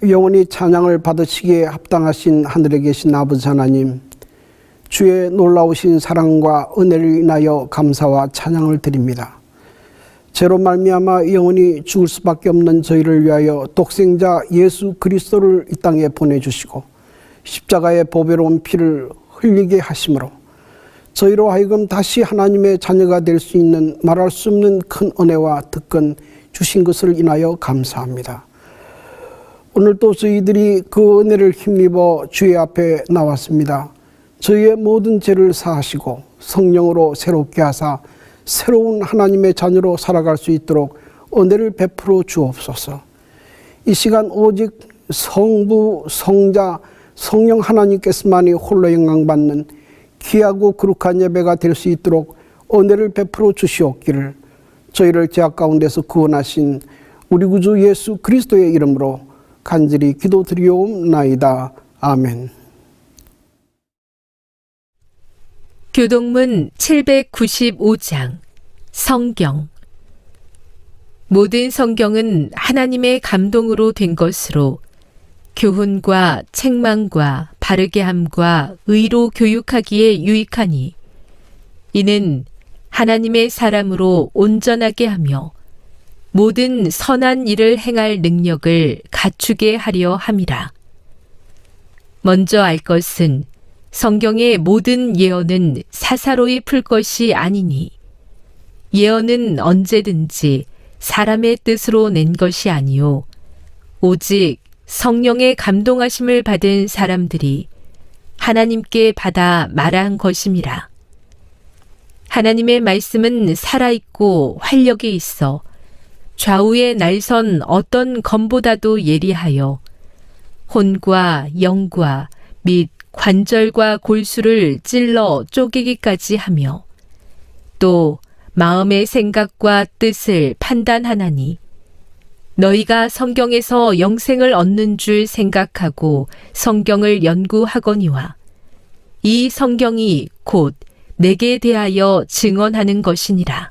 영원히 찬양을 받으시기에 합당하신 하늘에 계신 아버지 하나님, 주의 놀라우신 사랑과 은혜를 인하여 감사와 찬양을 드립니다. 죄로 말미암아 영원히 죽을 수밖에 없는 저희를 위하여 독생자 예수 그리스도를 이 땅에 보내주시고 십자가의 보배로운 피를 흘리게 하심으로 저희로 하여금 다시 하나님의 자녀가 될 수 있는 말할 수 없는 큰 은혜와 특권 주신 것을 인하여 감사합니다. 오늘도 저희들이 그 은혜를 힘입어 주의 앞에 나왔습니다. 저희의 모든 죄를 사하시고 성령으로 새롭게 하사 새로운 하나님의 자녀로 살아갈 수 있도록 은혜를 베풀어 주옵소서. 이 시간 오직 성부, 성자, 성령 하나님께서만이 홀로 영광받는 귀하고 거룩한 예배가 될 수 있도록 은혜를 베풀어 주시옵기를 저희를 죄악 가운데서 구원하신 우리 구주 예수 그리스도의 이름으로 간절히 기도드리옵나이다. 아멘. 교동문 795장 성경. 모든 성경은 하나님의 감동으로 된 것으로 교훈과 책망과 바르게 함과 의로 교육하기에 유익하니 이는 하나님의 사람으로 온전하게 하며 모든 선한 일을 행할 능력을 갖추게 하려 함이라. 먼저 알 것은 성경의 모든 예언은 사사로이 풀 것이 아니니 예언은 언제든지 사람의 뜻으로 낸 것이 아니요 오직 성령의 감동하심을 받은 사람들이 하나님께 받아 말한 것임이라. 하나님의 말씀은 살아있고 활력이 있어 좌우에 날선 어떤 검보다도 예리하여 혼과 영과 및 관절과 골수를 찔러 쪼개기까지 하며 또 마음의 생각과 뜻을 판단하나니 너희가 성경에서 영생을 얻는 줄 생각하고 성경을 연구하거니와 이 성경이 곧 내게 대하여 증언하는 것이니라.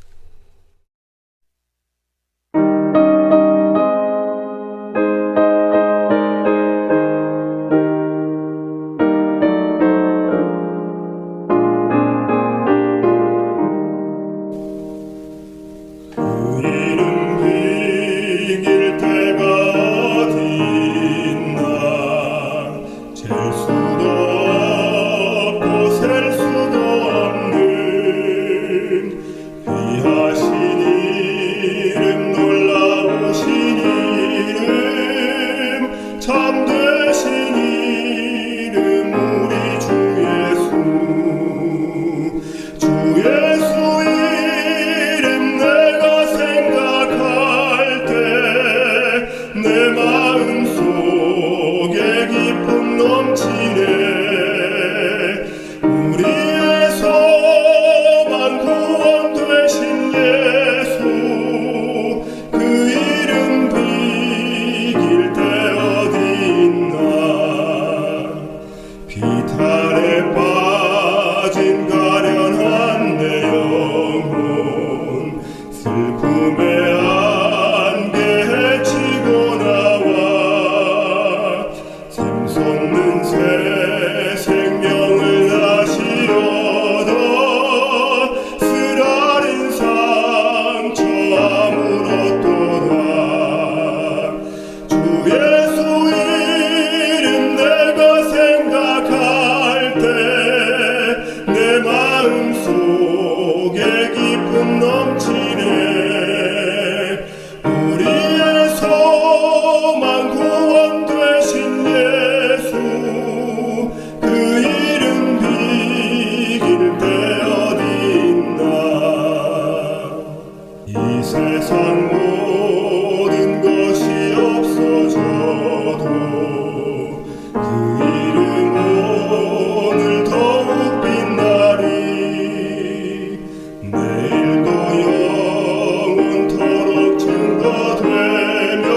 영원토록 증거되며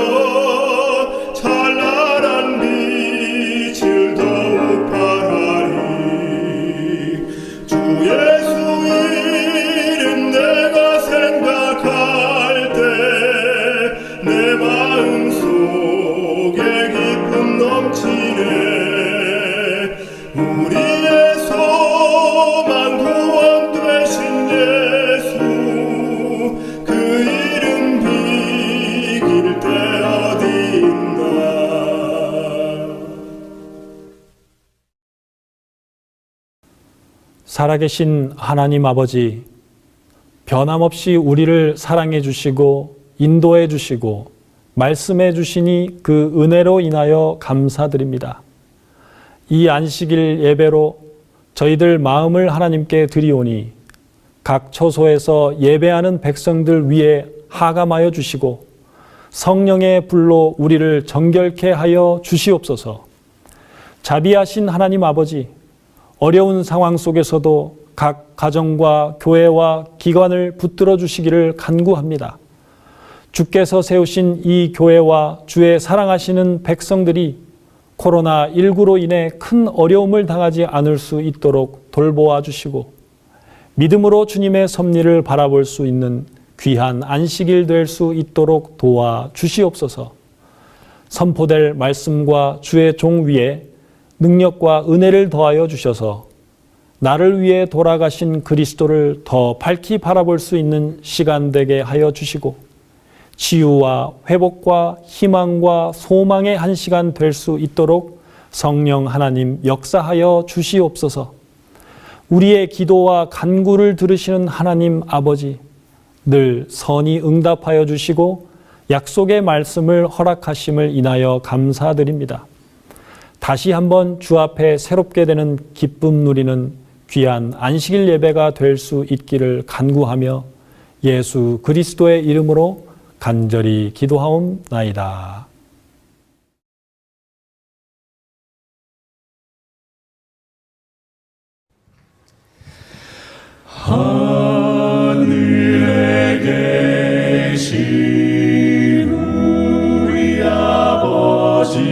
찬란한 빛 소망 구원 되신 예수 그 이름 비길 때 어디 있나. 살아계신 하나님 아버지, 변함없이 우리를 사랑해 주시고 인도해 주시고 말씀해 주시니 그 은혜로 인하여 감사드립니다. 이 안식일 예배로 저희들 마음을 하나님께 드리오니 각 처소에서 예배하는 백성들 위에 하감하여 주시고 성령의 불로 우리를 정결케 하여 주시옵소서. 자비하신 하나님 아버지, 어려운 상황 속에서도 각 가정과 교회와 기관을 붙들어 주시기를 간구합니다. 주께서 세우신 이 교회와 주의 사랑하시는 백성들이 코로나19로 인해 큰 어려움을 당하지 않을 수 있도록 돌보아 주시고 믿음으로 주님의 섭리를 바라볼 수 있는 귀한 안식일 될 수 있도록 도와 주시옵소서. 선포될 말씀과 주의 종 위에 능력과 은혜를 더하여 주셔서 나를 위해 돌아가신 그리스도를 더 밝히 바라볼 수 있는 시간 되게 하여 주시고 치유와 회복과 희망과 소망의 한 시간 될 수 있도록 성령 하나님 역사하여 주시옵소서. 우리의 기도와 간구를 들으시는 하나님 아버지, 늘 선히 응답하여 주시고 약속의 말씀을 허락하심을 인하여 감사드립니다. 다시 한번 주 앞에 새롭게 되는 기쁨 누리는 귀한 안식일 예배가 될 수 있기를 간구하며 예수 그리스도의 이름으로 간절히 기도하옵나이다. 하늘에 계신 우리 아버지께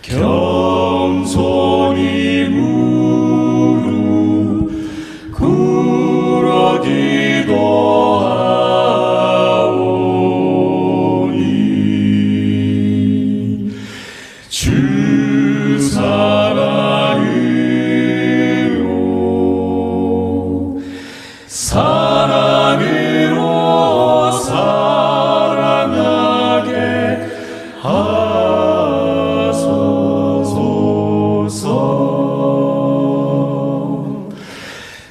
겸손히 무릎 꿇어 기도하오니 주 사랑으로 사랑하게 하소서.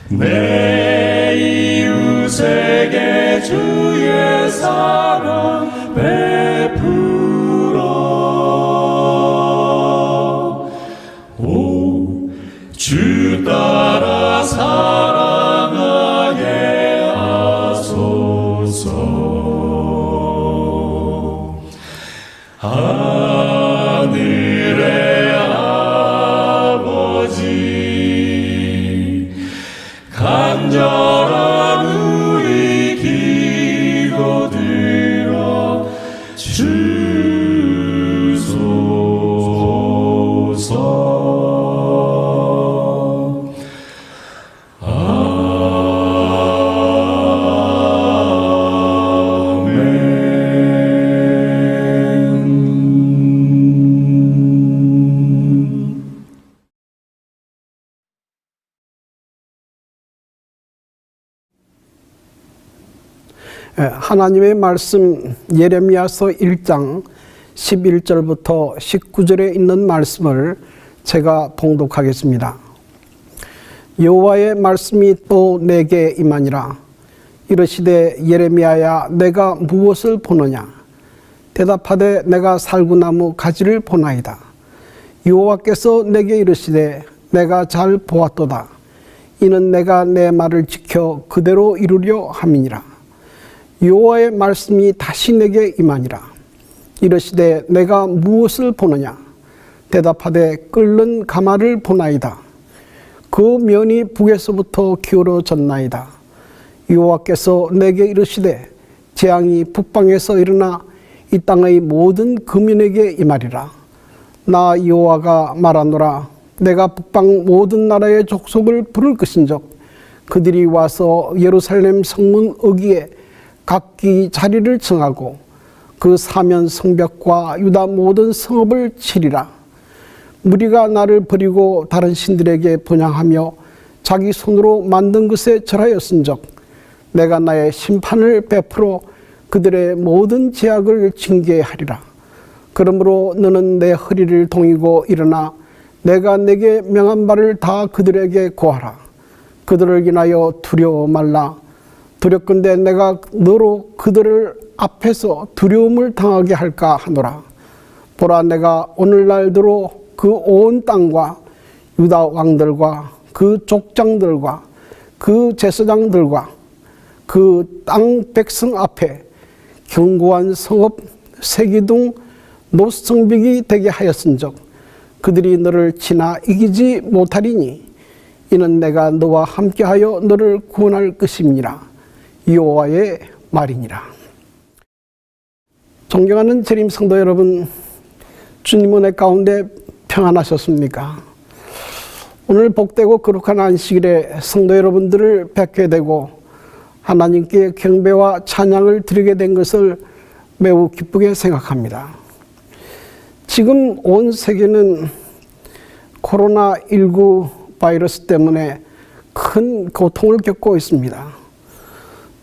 내 이웃에게 주의 사랑 베풀어 오 주 따라 사랑하게 하소서. 하늘의 아버지, 간절한 우리 기도 들어 주소서. 하나님의 말씀 예레미야서 1장 11절부터 19절에 있는 말씀을 제가 봉독하겠습니다. 여호와의 말씀이 또 내게 임하니라. 이르시되 예레미야야, 내가 무엇을 보느냐? 대답하되 내가 살구나무 가지를 보나이다. 여호와께서 내게 이르시되 내가 잘 보았도다. 이는 내가 내 말을 지켜 그대로 이루려 함이니라. 여호와의 말씀이 다시 내게 임하니라. 이르시되 내가 무엇을 보느냐? 대답하되 끓는 가마를 보나이다. 그 면이 북에서부터 기울어졌나이다. 여호와께서 내게 이르시되 재앙이 북방에서 일어나 이 땅의 모든 거민에게 임하리라. 나 여호와가 말하노라. 내가 북방 모든 나라의 족속을 부를 것인즉 그들이 와서 예루살렘 성문 어귀에 각기 자리를 정하고 그 사면 성벽과 유다 모든 성읍을 치리라. 무리가 나를 버리고 다른 신들에게 분향하며 자기 손으로 만든 것에 절하였은즉 내가 나의 심판을 베풀어 그들의 모든 죄악을 징계하리라. 그러므로 너는 내 허리를 동이고 일어나 내가 내게 명한 바를 다 그들에게 고하라. 그들을 인하여 두려워 말라. 두렵건대 내가 너로 그들을 앞에서 두려움을 당하게 할까 하노라. 보라, 내가 오늘날대로 그 온 땅과 유다 왕들과 그 족장들과 그 제사장들과 그 땅 백성 앞에 견고한 성읍 세기둥 노성벽이 되게 하였은즉 그들이 너를 치나 이기지 못하리니 이는 내가 너와 함께하여 너를 구원할 것임이니라. 여호와의 말이니라. 존경하는 재림 성도 여러분, 주님 은혜 가운데 평안하셨습니까? 오늘 복되고 거룩한 안식일에 성도 여러분들을 뵙게 되고 하나님께 경배와 찬양을 드리게 된 것을 매우 기쁘게 생각합니다. 지금 온 세계는 코로나19 바이러스 때문에 큰 고통을 겪고 있습니다.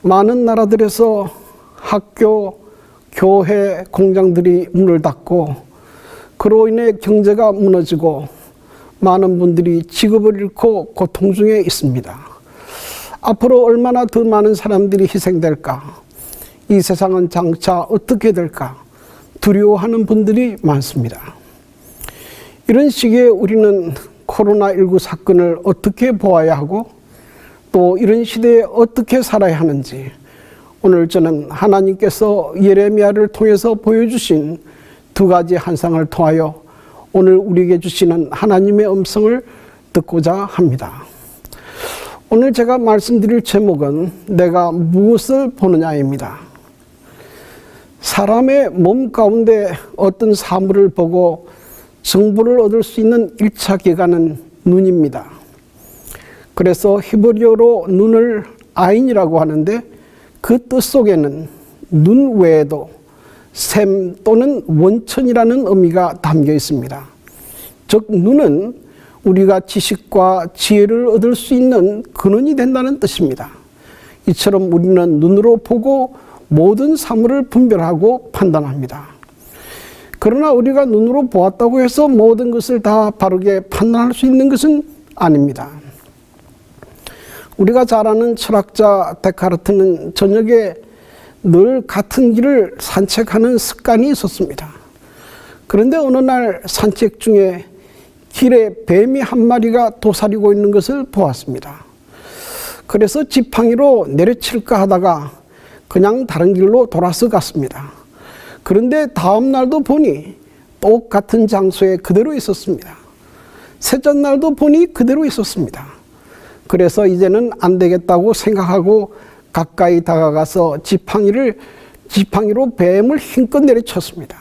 많은 나라들에서 학교, 교회, 공장들이 문을 닫고 그로 인해 경제가 무너지고 많은 분들이 직업을 잃고 고통 중에 있습니다. 앞으로 얼마나 더 많은 사람들이 희생될까? 이 세상은 장차 어떻게 될까? 두려워하는 분들이 많습니다. 이런 시기에 우리는 코로나19 사건을 어떻게 보아야 하고 또 이런 시대에 어떻게 살아야 하는지 오늘 저는 하나님께서 예레미야를 통해서 보여주신 두 가지 환상을 통하여 오늘 우리에게 주시는 하나님의 음성을 듣고자 합니다. 오늘 제가 말씀드릴 제목은 내가 무엇을 보느냐입니다. 사람의 몸 가운데 어떤 사물을 보고 정보를 얻을 수 있는 1차 기관은 눈입니다. 그래서 히브리어로 눈을 아인이라고 하는데 그 뜻 속에는 눈 외에도 샘 또는 원천이라는 의미가 담겨 있습니다. 즉 눈은 우리가 지식과 지혜를 얻을 수 있는 근원이 된다는 뜻입니다. 이처럼 우리는 눈으로 보고 모든 사물을 분별하고 판단합니다. 그러나 우리가 눈으로 보았다고 해서 모든 것을 다 바르게 판단할 수 있는 것은 아닙니다. 우리가 잘 아는 철학자 데카르트는 저녁에 늘 같은 길을 산책하는 습관이 있었습니다. 그런데 어느 날 산책 중에 길에 뱀이 한 마리가 도사리고 있는 것을 보았습니다. 그래서 지팡이로 내려칠까 하다가 그냥 다른 길로 돌아서 갔습니다. 그런데 다음 날도 보니 똑같은 장소에 그대로 있었습니다. 셋째 날도 보니 그대로 있었습니다. 그래서 이제는 안 되겠다고 생각하고 가까이 다가가서 지팡이로 뱀을 힘껏 내리쳤습니다.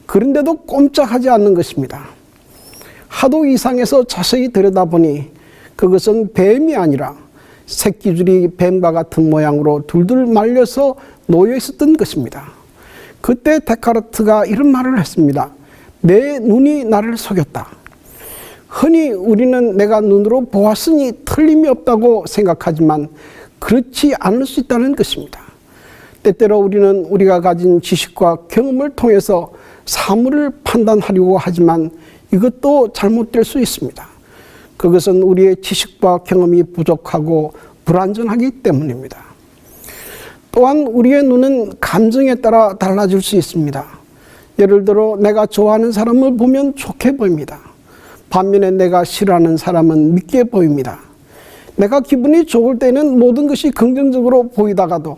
그런데도 꼼짝하지 않는 것입니다. 하도 이상해서 자세히 들여다보니 그것은 뱀이 아니라 새끼줄이 뱀과 같은 모양으로 둘둘 말려서 놓여 있었던 것입니다. 그때 데카르트가 이런 말을 했습니다. 내 눈이 나를 속였다. 흔히 우리는 내가 눈으로 보았으니 틀림이 없다고 생각하지만 그렇지 않을 수 있다는 것입니다. 때때로 우리는 우리가 가진 지식과 경험을 통해서 사물을 판단하려고 하지만 이것도 잘못될 수 있습니다. 그것은 우리의 지식과 경험이 부족하고 불완전하기 때문입니다. 또한 우리의 눈은 감정에 따라 달라질 수 있습니다. 예를 들어 내가 좋아하는 사람을 보면 좋게 보입니다. 반면에 내가 싫어하는 사람은 밉게 보입니다. 내가 기분이 좋을 때는 모든 것이 긍정적으로 보이다가도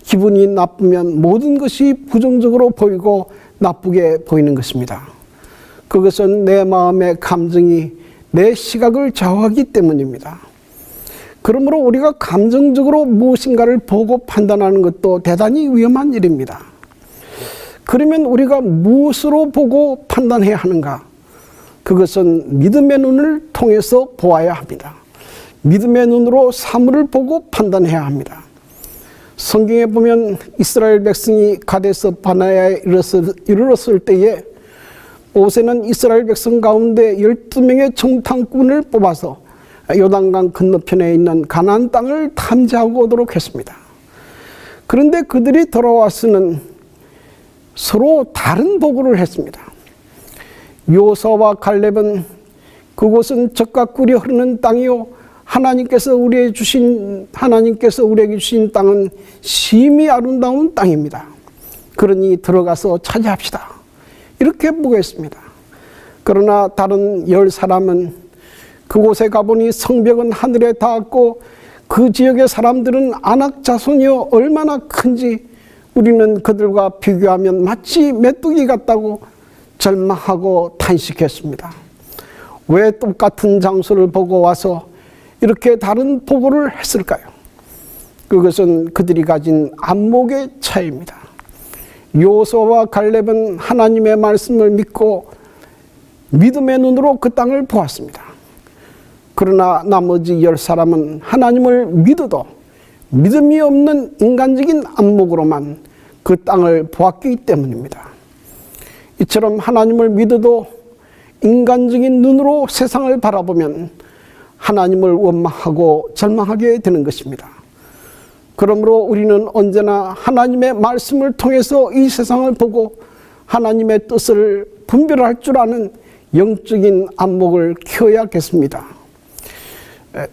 기분이 나쁘면 모든 것이 부정적으로 보이고 나쁘게 보이는 것입니다. 그것은 내 마음의 감정이 내 시각을 좌우하기 때문입니다. 그러므로 우리가 감정적으로 무엇인가를 보고 판단하는 것도 대단히 위험한 일입니다. 그러면 우리가 무엇으로 보고 판단해야 하는가? 그것은 믿음의 눈을 통해서 보아야 합니다. 믿음의 눈으로 사물을 보고 판단해야 합니다. 성경에 보면 이스라엘 백성이 가데스 바네아에 이르렀을 때에 모세는 이스라엘 백성 가운데 12명의 정탐꾼을 뽑아서 요단강 건너편에 있는 가나안 땅을 탐지하고 오도록 했습니다. 그런데 그들이 돌아와서는 서로 다른 보고를 했습니다. 요수아와 갈렙은 그곳은 젖과 꿀이 흐르는 땅이요 하나님께서 우리에게 주신 땅은 심히 아름다운 땅입니다. 그러니 들어가서 차지합시다. 이렇게 보고했습니다. 그러나 다른 10사람은 그곳에 가보니 성벽은 하늘에 닿았고 그 지역의 사람들은 아낙 자손이요 얼마나 큰지 우리는 그들과 비교하면 마치 메뚜기 같다고 절망하고 탄식했습니다. 왜 똑같은 장소를 보고 와서 이렇게 다른 보고를 했을까요? 그것은 그들이 가진 안목의 차이입니다. 요수아와 갈렙은 하나님의 말씀을 믿고 믿음의 눈으로 그 땅을 보았습니다. 그러나 나머지 10사람은 하나님을 믿어도 믿음이 없는 인간적인 안목으로만 그 땅을 보았기 때문입니다. 이처럼 하나님을 믿어도 인간적인 눈으로 세상을 바라보면 하나님을 원망하고 절망하게 되는 것입니다. 그러므로 우리는 언제나 하나님의 말씀을 통해서 이 세상을 보고 하나님의 뜻을 분별할 줄 아는 영적인 안목을 키워야겠습니다.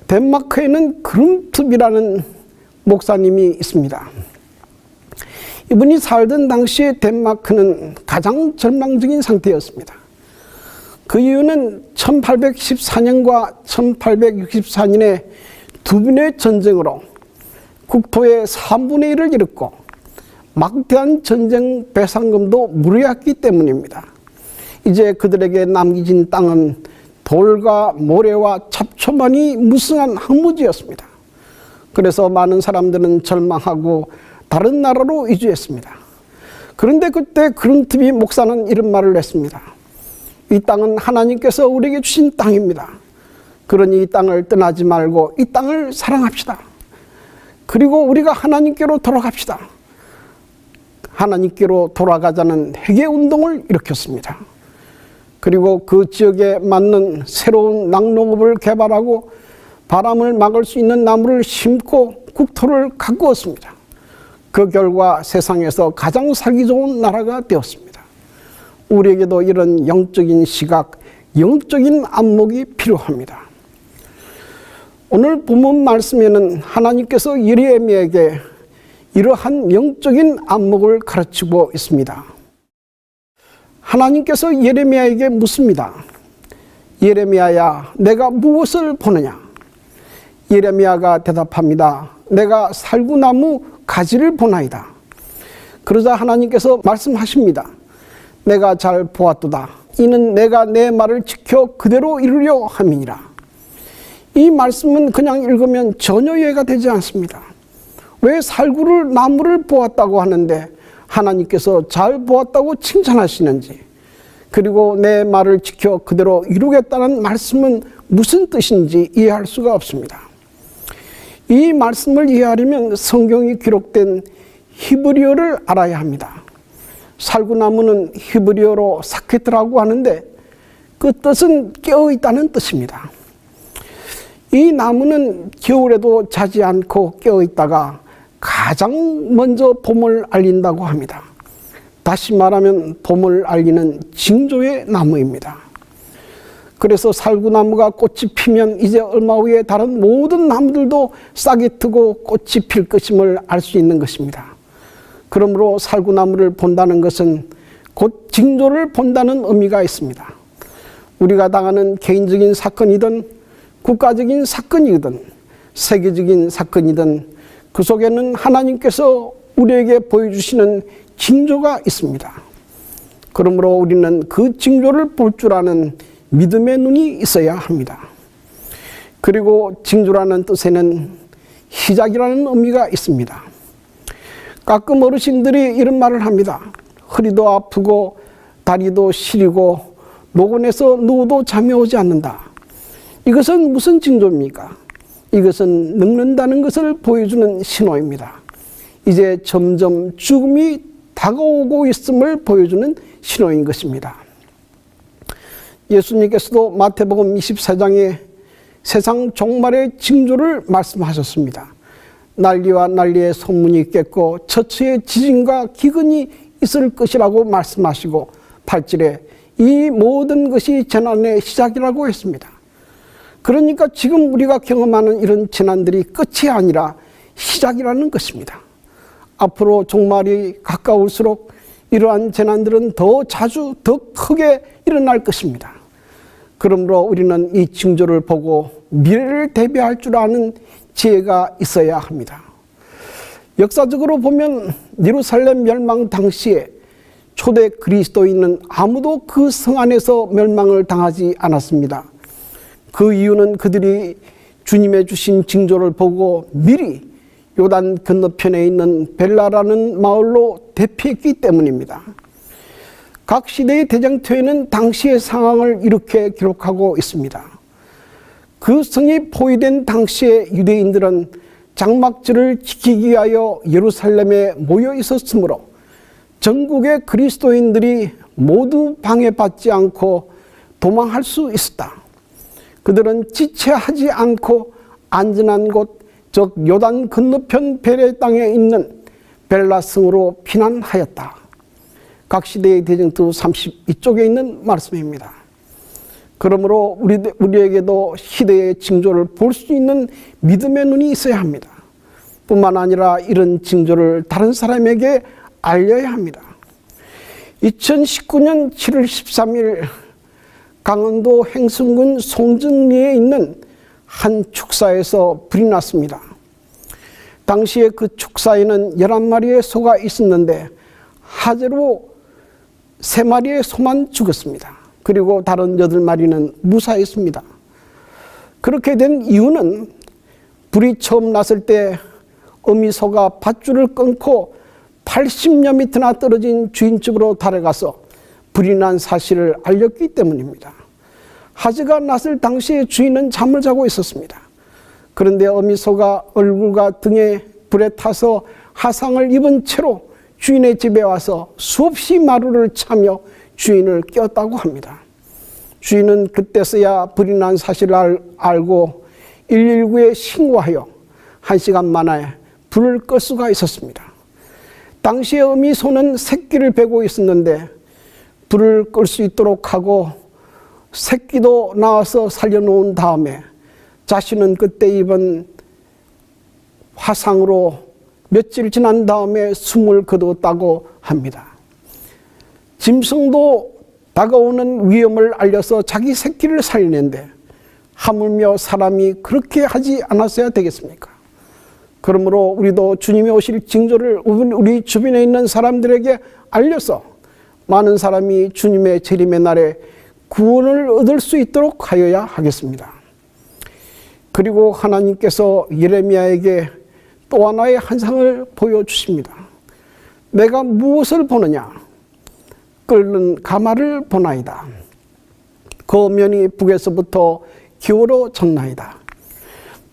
덴마크에는 그룬트비라는 목사님이 있습니다. 이분이 살던 당시에 덴마크는 가장 절망적인 상태였습니다. 그 이유는 1814년과 1864년에 두 번의 전쟁으로 국토의 3분의 1을 잃었고 막대한 전쟁 배상금도 무료였기 때문입니다. 이제 그들에게 남겨진 땅은 돌과 모래와 잡초만이 무성한 황무지였습니다. 그래서 많은 사람들은 절망하고 다른 나라로 이주했습니다. 그런데 그때 그룬트비 목사는 이런 말을 했습니다. 이 땅은 하나님께서 우리에게 주신 땅입니다. 그러니 이 땅을 떠나지 말고 이 땅을 사랑합시다. 그리고 우리가 하나님께로 돌아갑시다. 하나님께로 돌아가자는 회개운동을 일으켰습니다. 그리고 그 지역에 맞는 새로운 낙농업을 개발하고 바람을 막을 수 있는 나무를 심고 국토를 가꾸었습니다. 그 결과 세상에서 가장 살기 좋은 나라가 되었습니다. 우리에게도 이런 영적인 시각, 영적인 안목이 필요합니다. 오늘 본문 말씀에는 하나님께서 예레미야에게 이러한 영적인 안목을 가르치고 있습니다. 하나님께서 예레미야에게 묻습니다. 예레미야야, 내가 무엇을 보느냐? 예레미야가 대답합니다. 내가 살구나무 가지를 보나이다. 그러자 하나님께서 말씀하십니다. 내가 잘 보았도다. 이는 내가 내 말을 지켜 그대로 이루려 함이니라. 이 말씀은 그냥 읽으면 전혀 이해가 되지 않습니다. 왜 살구를 나무를 보았다고 하는데 하나님께서 잘 보았다고 칭찬하시는지, 그리고 내 말을 지켜 그대로 이루겠다는 말씀은 무슨 뜻인지 이해할 수가 없습니다. 이 말씀을 이해하려면 성경이 기록된 히브리어를 알아야 합니다. 살구나무는 히브리어로 사케트라고 하는데 그 뜻은 깨어있다는 뜻입니다. 이 나무는 겨울에도 자지 않고 깨어있다가 가장 먼저 봄을 알린다고 합니다. 다시 말하면 봄을 알리는 징조의 나무입니다. 그래서 살구나무가 꽃이 피면 이제 얼마 후에 다른 모든 나무들도 싹이 트고 꽃이 필 것임을 알 수 있는 것입니다. 그러므로 살구나무를 본다는 것은 곧 징조를 본다는 의미가 있습니다. 우리가 당하는 개인적인 사건이든 국가적인 사건이든 세계적인 사건이든 그 속에는 하나님께서 우리에게 보여주시는 징조가 있습니다. 그러므로 우리는 그 징조를 볼 줄 아는 믿음의 눈이 있어야 합니다. 그리고 징조라는 뜻에는 시작이라는 의미가 있습니다. 가끔 어르신들이 이런 말을 합니다. 허리도 아프고 다리도 시리고 노곤해서 누워도 잠이 오지 않는다. 이것은 무슨 징조입니까? 이것은 늙는다는 것을 보여주는 신호입니다. 이제 점점 죽음이 다가오고 있음을 보여주는 신호인 것입니다. 예수님께서도 마태복음 24장에 세상 종말의 징조를 말씀하셨습니다. 난리와 난리의 소문이 있겠고 처처의 지진과 기근이 있을 것이라고 말씀하시고 8절에 이 모든 것이 재난의 시작이라고 했습니다. 그러니까 지금 우리가 경험하는 이런 재난들이 끝이 아니라 시작이라는 것입니다. 앞으로 종말이 가까울수록 이러한 재난들은 더 자주 더 크게 일어날 것입니다. 그러므로 우리는 이 징조를 보고 미래를 대비할 줄 아는 지혜가 있어야 합니다. 역사적으로 보면 예루살렘 멸망 당시에 초대 그리스도인은 아무도 그 성 안에서 멸망을 당하지 않았습니다. 그 이유는 그들이 주님의 주신 징조를 보고 미리 요단 건너편에 있는 벨라라는 마을로 대피했기 때문입니다. 각 시대의 대장터에는 당시의 상황을 이렇게 기록하고 있습니다. 그 성이 포위된 당시에 유대인들은 장막절을 지키기 위하여 예루살렘에 모여 있었으므로 전국의 그리스도인들이 모두 방해받지 않고 도망할 수 있었다. 그들은 지체하지 않고 안전한 곳, 즉 요단 건너편 벨의 땅에 있는 벨라성으로 피난하였다. 각 시대의 대장터 32쪽에 있는 말씀입니다. 그러므로 우리에게도 시대의 징조를 볼 수 있는 믿음의 눈이 있어야 합니다. 뿐만 아니라 이런 징조를 다른 사람에게 알려야 합니다. 2019년 7월 13일 강원도 행성군 송정리에 있는 한 축사에서 불이 났습니다. 당시에 그 축사에는 11마리의 소가 있었는데 화재로 3마리의 소만 죽었습니다. 그리고 다른 8마리는 무사했습니다. 그렇게 된 이유는 불이 처음 났을 때 어미소가 밧줄을 끊고 80여 미터나 떨어진 주인 집으로 달아가서 불이 난 사실을 알렸기 때문입니다. 화재가 났을 당시에 주인은 잠을 자고 있었습니다. 그런데 어미소가 얼굴과 등에 불에 타서 화상을 입은 채로 주인의 집에 와서 수없이 마루를 차며 주인을 깨웠다고 합니다. 주인은 그때서야 불이 난 사실을 알고 119에 신고하여 1시간 만에 불을 끌 수가 있었습니다. 당시에 어미소는 새끼를 베고 있었는데 불을 끌 수 있도록 하고 새끼도 낳아서 살려놓은 다음에 자신은 그때 입은 화상으로 며칠 지난 다음에 숨을 거두었다고 합니다. 짐승도 다가오는 위험을 알려서 자기 새끼를 살리는데 하물며 사람이 그렇게 하지 않았어야 되겠습니까? 그러므로 우리도 주님이 오실 징조를 우리 주변에 있는 사람들에게 알려서 많은 사람이 주님의 재림의 날에 구원을 얻을 수 있도록 하여야 하겠습니다. 그리고 하나님께서 예레미야에게 또 하나의 환상을 보여주십니다. 내가 무엇을 보느냐? 끓는 가마를 보나이다. 그 면이 북에서부터 기울어 졌나이다.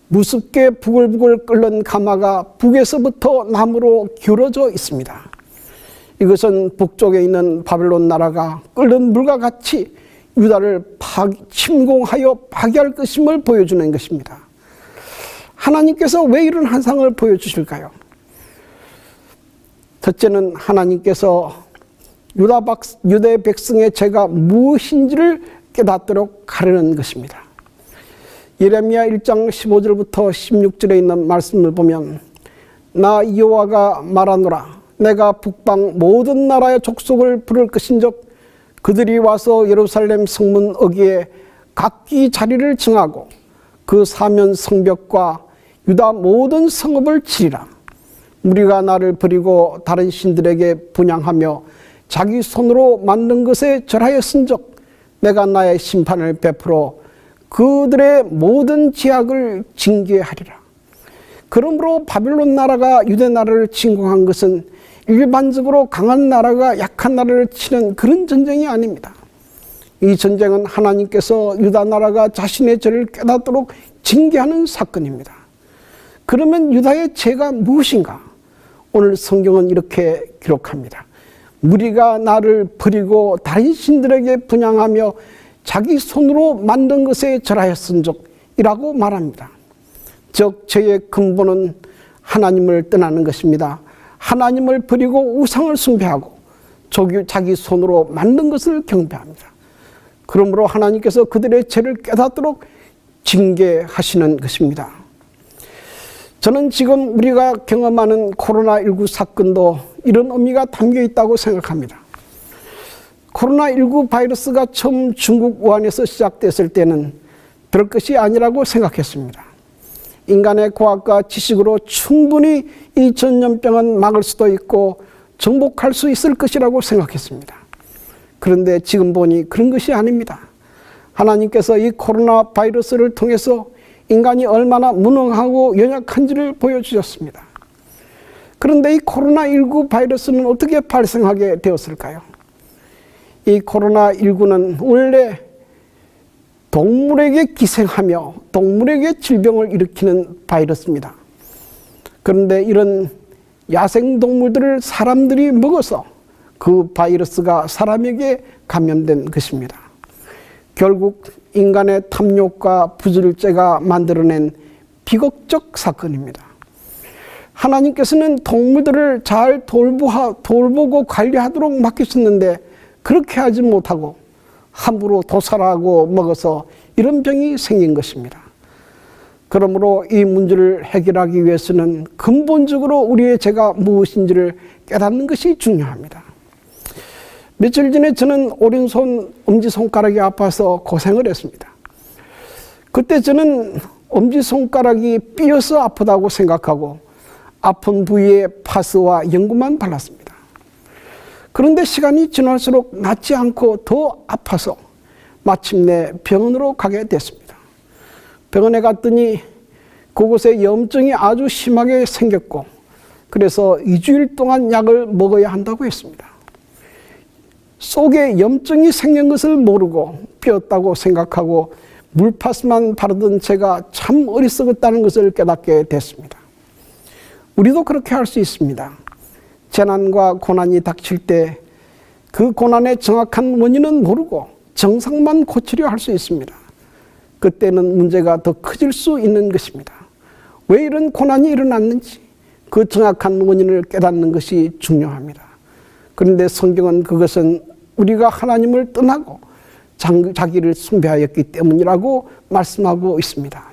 무섭게 부글부글 끓는 가마가 북에서부터 남으로 기울어져 있습니다. 이것은 북쪽에 있는 바벨론 나라가 끓는 물과 같이 유다를 침공하여 파괴할 것임을 보여주는 것입니다. 하나님께서 왜 이런 환상을 보여주실까요? 첫째는 하나님께서 유대 백성의 죄가 무엇인지를 깨닫도록 하려는 것입니다. 예레미야 1장 15절부터 16절에 있는 말씀을 보면 나 여호와가 말하노라 내가 북방 모든 나라의 족속을 부를 것인즉 그들이 와서 예루살렘 성문 어귀에 각기 자리를 정하고 그 사면 성벽과 유다 모든 성읍을 치리라. 무리가 나를 버리고 다른 신들에게 분향하며 자기 손으로 만든 것에 절하였은즉 내가 나의 심판을 베풀어 그들의 모든 죄악을 징계하리라. 그러므로 바벨론 나라가 유대 나라를 침공한 것은 일반적으로 강한 나라가 약한 나라를 치는 그런 전쟁이 아닙니다. 이 전쟁은 하나님께서 유다 나라가 자신의 죄를 깨닫도록 징계하는 사건입니다. 그러면 유다의 죄가 무엇인가? 오늘 성경은 이렇게 기록합니다. 무리가 나를 버리고 다른 신들에게 분향하며 자기 손으로 만든 것에 절하였은족이라고 말합니다. 즉 죄의 근본은 하나님을 떠나는 것입니다. 하나님을 버리고 우상을 숭배하고 자기 손으로 만든 것을 경배합니다. 그러므로 하나님께서 그들의 죄를 깨닫도록 징계하시는 것입니다. 저는 지금 우리가 경험하는 코로나19 사건도 이런 의미가 담겨 있다고 생각합니다. 코로나19 바이러스가 처음 중국 우한에서 시작됐을 때는 별 것이 아니라고 생각했습니다. 인간의 과학과 지식으로 충분히 이 전염병은 막을 수도 있고 정복할 수 있을 것이라고 생각했습니다. 그런데 지금 보니 그런 것이 아닙니다. 하나님께서 이 코로나 바이러스를 통해서 인간이 얼마나 무능하고 연약한지를 보여주셨습니다. 그런데 이 코로나19 바이러스는 어떻게 발생하게 되었을까요? 이 코로나19는 원래 동물에게 기생하며 동물에게 질병을 일으키는 바이러스입니다. 그런데 이런 야생동물들을 사람들이 먹어서 그 바이러스가 사람에게 감염된 것입니다. 결국 인간의 탐욕과 부질죄가 만들어낸 비극적 사건입니다. 하나님께서는 동물들을 잘 돌보고 관리하도록 맡기셨는데 그렇게 하지 못하고 함부로 도살하고 먹어서 이런 병이 생긴 것입니다. 그러므로 이 문제를 해결하기 위해서는 근본적으로 우리의 죄가 무엇인지를 깨닫는 것이 중요합니다. 며칠 전에 저는 오른손 엄지손가락이 아파서 고생을 했습니다. 그때 저는 엄지손가락이 삐어서 아프다고 생각하고 아픈 부위에 파스와 연고만 발랐습니다. 그런데 시간이 지날수록 낫지 않고 더 아파서 마침내 병원으로 가게 됐습니다. 병원에 갔더니 그곳에 염증이 아주 심하게 생겼고 그래서 2주일 동안 약을 먹어야 한다고 했습니다. 속에 염증이 생긴 것을 모르고 삐었다고 생각하고 물파스만 바르던 제가 참 어리석었다는 것을 깨닫게 됐습니다. 우리도 그렇게 할 수 있습니다. 재난과 고난이 닥칠 때 그 고난의 정확한 원인은 모르고 증상만 고치려 할 수 있습니다. 그때는 문제가 더 커질 수 있는 것입니다. 왜 이런 고난이 일어났는지 그 정확한 원인을 깨닫는 것이 중요합니다. 그런데 성경은 그것은 우리가 하나님을 떠나고 자기를 숭배하였기 때문이라고 말씀하고 있습니다.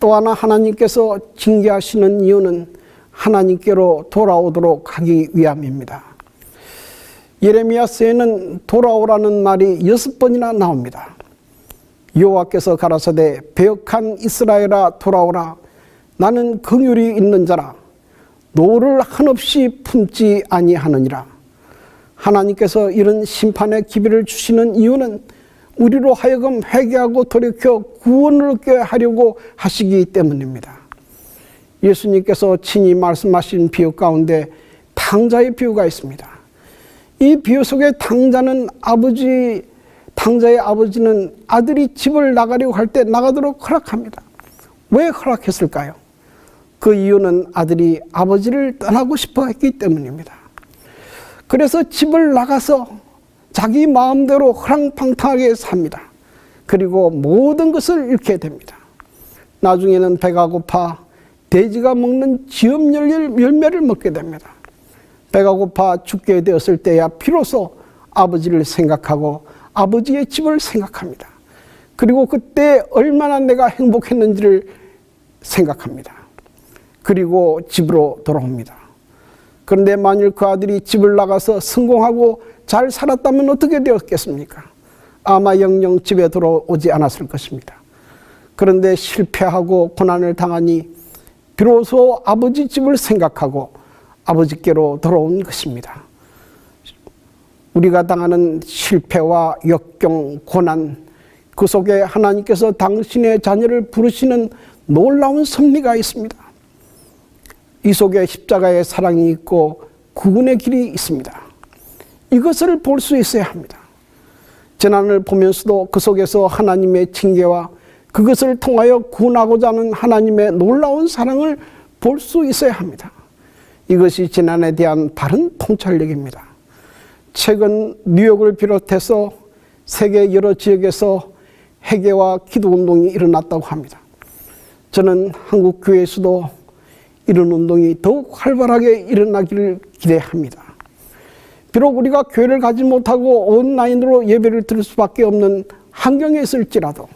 또 하나 하나님께서 징계하시는 이유는 하나님께로 돌아오도록 하기 위함입니다. 예레미야서에는 돌아오라는 말이 6번이나 나옵니다. 여호와께서 가라사대 배역한 이스라엘아 돌아오라. 나는 긍휼이 있는 자라. 노를 한없이 품지 아니하느니라. 하나님께서 이런 심판의 기회를 주시는 이유는 우리로 하여금 회개하고 돌이켜 구원을 얻게 하려고 하시기 때문입니다. 예수님께서 친히 말씀하신 비유 가운데 탕자의 비유가 있습니다. 이 비유 속에 탕자의 아버지는 아들이 집을 나가려고 할 때 나가도록 허락합니다. 왜 허락했을까요? 그 이유는 아들이 아버지를 떠나고 싶어 했기 때문입니다. 그래서 집을 나가서 자기 마음대로 허랑방탕하게 삽니다. 그리고 모든 것을 잃게 됩니다. 나중에는 배가 고파 돼지가 먹는 지엄 열매를 먹게 됩니다. 배가 고파 죽게 되었을 때야 비로소 아버지를 생각하고 아버지의 집을 생각합니다. 그리고 그때 얼마나 내가 행복했는지를 생각합니다. 그리고 집으로 돌아옵니다. 그런데 만일 그 아들이 집을 나가서 성공하고 잘 살았다면 어떻게 되었겠습니까? 아마 영영 집에 돌아오지 않았을 것입니다. 그런데 실패하고 고난을 당하니 비로소 아버지 집을 생각하고 아버지께로 돌아온 것입니다. 우리가 당하는 실패와 역경, 고난, 그 속에 하나님께서 당신의 자녀를 부르시는 놀라운 섭리가 있습니다. 이 속에 십자가의 사랑이 있고 구원의 길이 있습니다. 이것을 볼 수 있어야 합니다. 재난을 보면서도 그 속에서 하나님의 징계와 그것을 통하여 구원하고자 하는 하나님의 놀라운 사랑을 볼 수 있어야 합니다. 이것이 재난에 대한 바른 통찰력입니다. 최근 뉴욕을 비롯해서 세계 여러 지역에서 회개와 기도 운동이 일어났다고 합니다. 저는 한국 교회에서도 이런 운동이 더욱 활발하게 일어나기를 기대합니다. 비록 우리가 교회를 가지 못하고 온라인으로 예배를 드릴 수밖에 없는 환경에 있을지라도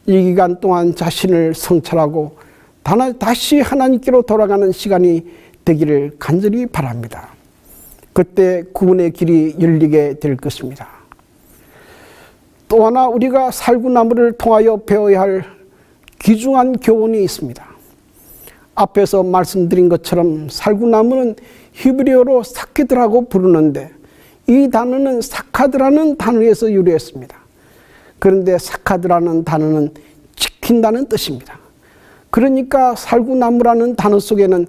이 기간 동안 자신을 성찰하고 다시 하나님께로 돌아가는 시간이 되기를 간절히 바랍니다. 그때 구원의 길이 열리게 될 것입니다. 또 하나 우리가 살구나무를 통하여 배워야 할 귀중한 교훈이 있습니다. 앞에서 말씀드린 것처럼 살구나무는 히브리어로 사케드라고 부르는데 이 단어는 사카드라는 단어에서 유래했습니다. 그런데 사카드라는 단어는 지킨다는 뜻입니다. 그러니까 살구나무라는 단어 속에는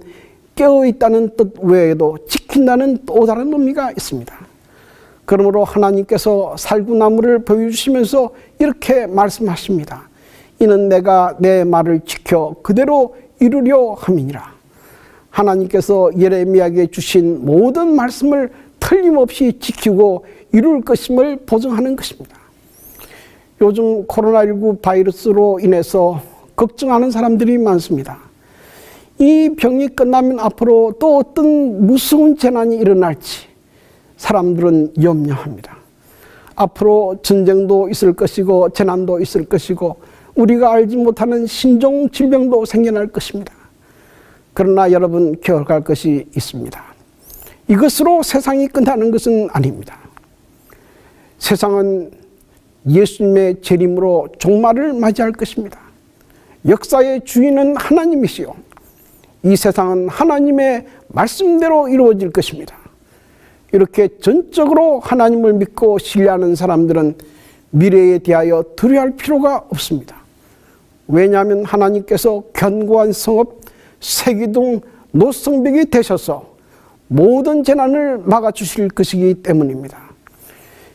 깨어있다는 뜻 외에도 지킨다는 또 다른 의미가 있습니다. 그러므로 하나님께서 살구나무를 보여주시면서 이렇게 말씀하십니다. 이는 내가 내 말을 지켜 그대로 이루려 함이니라. 하나님께서 예레미야에게 주신 모든 말씀을 틀림없이 지키고 이룰 것임을 보증하는 것입니다. 요즘 코로나19 바이러스로 인해서 걱정하는 사람들이 많습니다. 이 병이 끝나면 앞으로 또 어떤 무서운 재난이 일어날지 사람들은 염려합니다. 앞으로 전쟁도 있을 것이고 재난도 있을 것이고 우리가 알지 못하는 신종 질병도 생겨날 것입니다. 그러나 여러분 기억할 것이 있습니다. 이것으로 세상이 끝나는 것은 아닙니다. 세상은 예수님의 재림으로 종말을 맞이할 것입니다. 역사의 주인은 하나님이시요. 이 세상은 하나님의 말씀대로 이루어질 것입니다. 이렇게 전적으로 하나님을 믿고 신뢰하는 사람들은 미래에 대하여 두려워할 필요가 없습니다. 왜냐하면 하나님께서 견고한 성읍 세기둥 노성벽이 되셔서 모든 재난을 막아주실 것이기 때문입니다.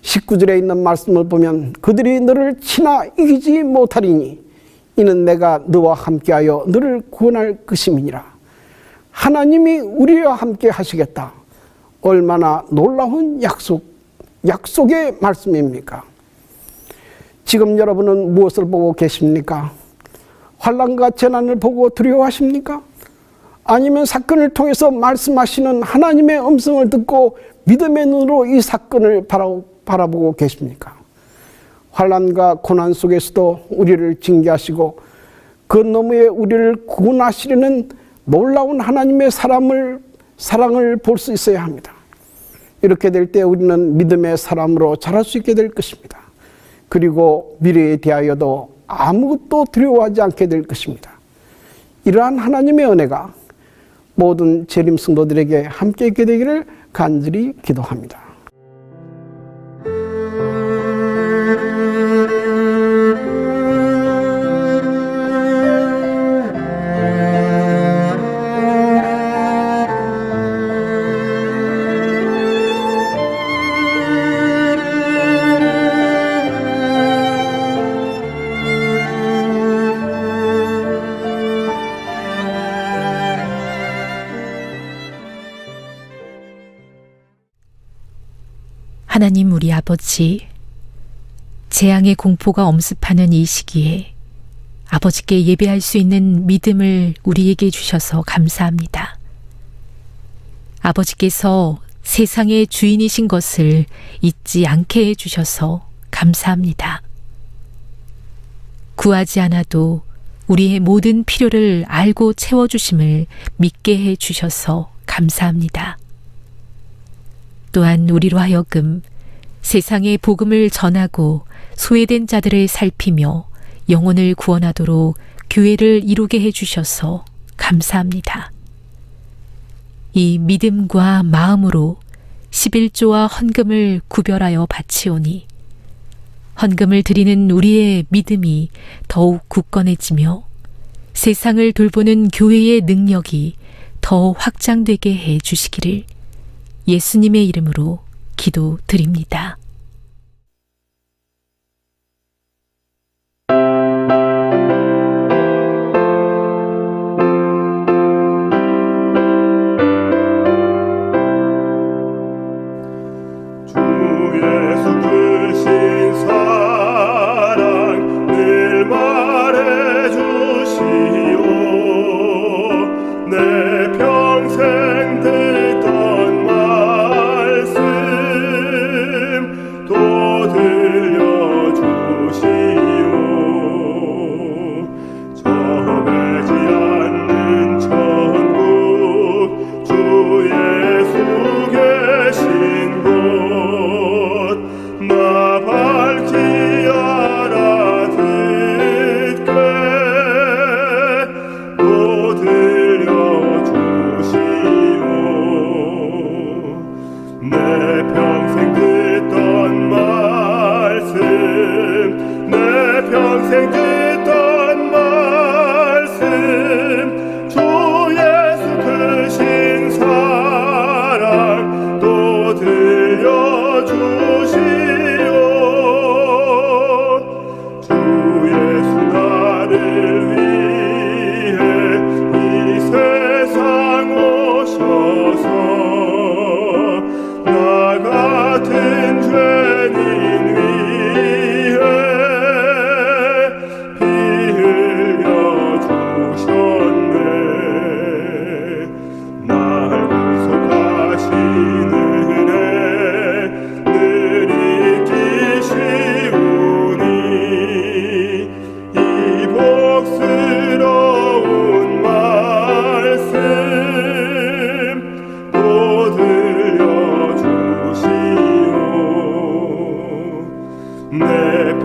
19절에 있는 말씀을 보면 그들이 너를 치나 이기지 못하리니 이는 내가 너와 함께하여 너를 구원할 것임이니라. 하나님이 우리와 함께 하시겠다. 얼마나 놀라운 약속의 말씀입니까? 지금 여러분은 무엇을 보고 계십니까? 환난과 재난을 보고 두려워하십니까? 아니면 사건을 통해서 말씀하시는 하나님의 음성을 듣고 믿음의 눈으로 이 사건을 바라보고 계십니까? 환난과 고난 속에서도 우리를 징계하시고 그 너머에 우리를 구원하시려는 놀라운 하나님의 사랑을 볼 수 있어야 합니다. 이렇게 될 때 우리는 믿음의 사람으로 자랄 수 있게 될 것입니다. 그리고 미래에 대하여도 아무것도 두려워하지 않게 될 것입니다. 이러한 하나님의 은혜가 모든 재림 성도들에게 함께 있게 되기를 간절히 기도합니다. 하나님 우리 아버지, 재앙의 공포가 엄습하는 이 시기에 아버지께 예배할 수 있는 믿음을 우리에게 주셔서 감사합니다. 아버지께서 세상의 주인이신 것을 잊지 않게 해주셔서 감사합니다. 구하지 않아도 우리의 모든 필요를 알고 채워주심을 믿게 해주셔서 감사합니다. 또한 우리로 하여금 세상의 복음을 전하고 소외된 자들을 살피며 영혼을 구원하도록 교회를 이루게 해주셔서 감사합니다. 이 믿음과 마음으로 11조와 헌금을 구별하여 바치오니 헌금을 드리는 우리의 믿음이 더욱 굳건해지며 세상을 돌보는 교회의 능력이 더 확장되게 해 주시기를 예수님의 이름으로 기도드립니다. 주 예수 크신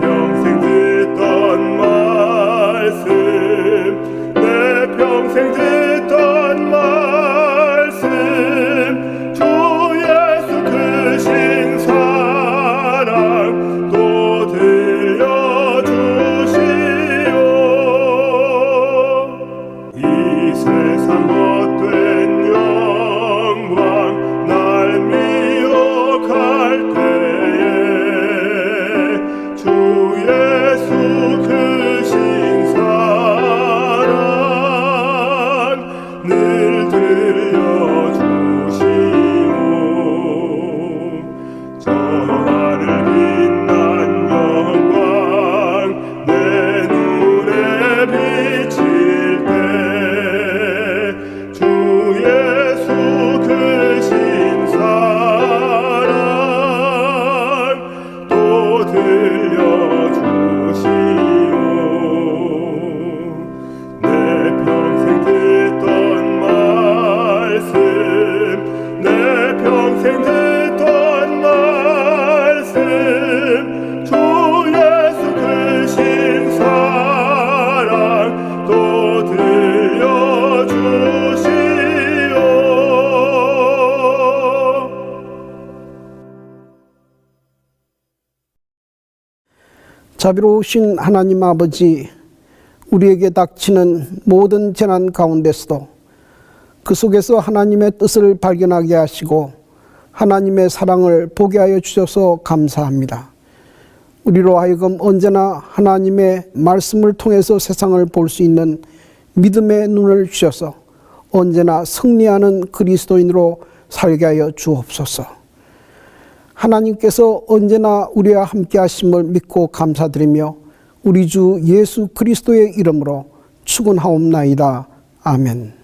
평생 듣던 말씀 내 평생 듣던 말씀 주 예수 크신 사랑 또 들려주시오. 이 세상 헛된 영광 날 미혹할 때에 주 예수 크신 사랑 늘 들려주시오. 저 하늘 빛난 영광 내 눈에 비칠 때 주 예수 크신 사랑 또 들려주시오. 내 평생 듣던 말씀 내 평생 듣던 말씀 주 예수 크신 사랑 또 들려주시오. 자비로우신 하나님 아버지, 우리에게 닥치는 모든 재난 가운데서도 그 속에서 하나님의 뜻을 발견하게 하시고 하나님의 사랑을 보게 하여 주셔서 감사합니다. 우리로 하여금 언제나 하나님의 말씀을 통해서 세상을 볼 수 있는 믿음의 눈을 주셔서 언제나 승리하는 그리스도인으로 살게 하여 주옵소서. 하나님께서 언제나 우리와 함께 하심을 믿고 감사드리며 우리 주 예수 그리스도의 이름으로 축원하옵나이다. 아멘.